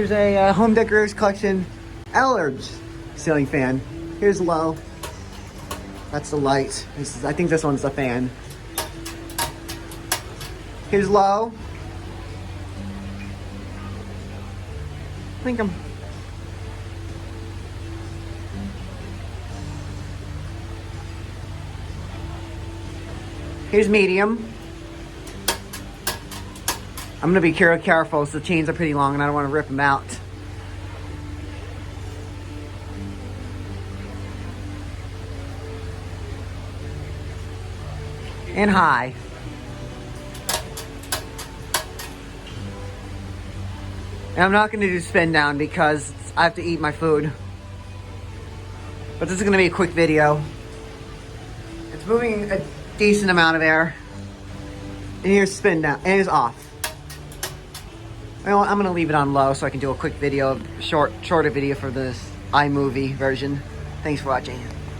Here's a Home Decorators Collection Ellard Ceiling Fan. Here's low. That's the light. I think this one's the fan. Here's low. Here's medium. I'm gonna be careful, so the chains are pretty long and I don't want to rip them out. And high. And I'm not gonna do spin down because I have to eat my food. But this is gonna be a quick video. It's moving a decent amount of air. And here's spin down, and here's off. Well, I'm gonna leave it on low so I can do a quick video, shorter video for this iMovie version. Thanks for watching.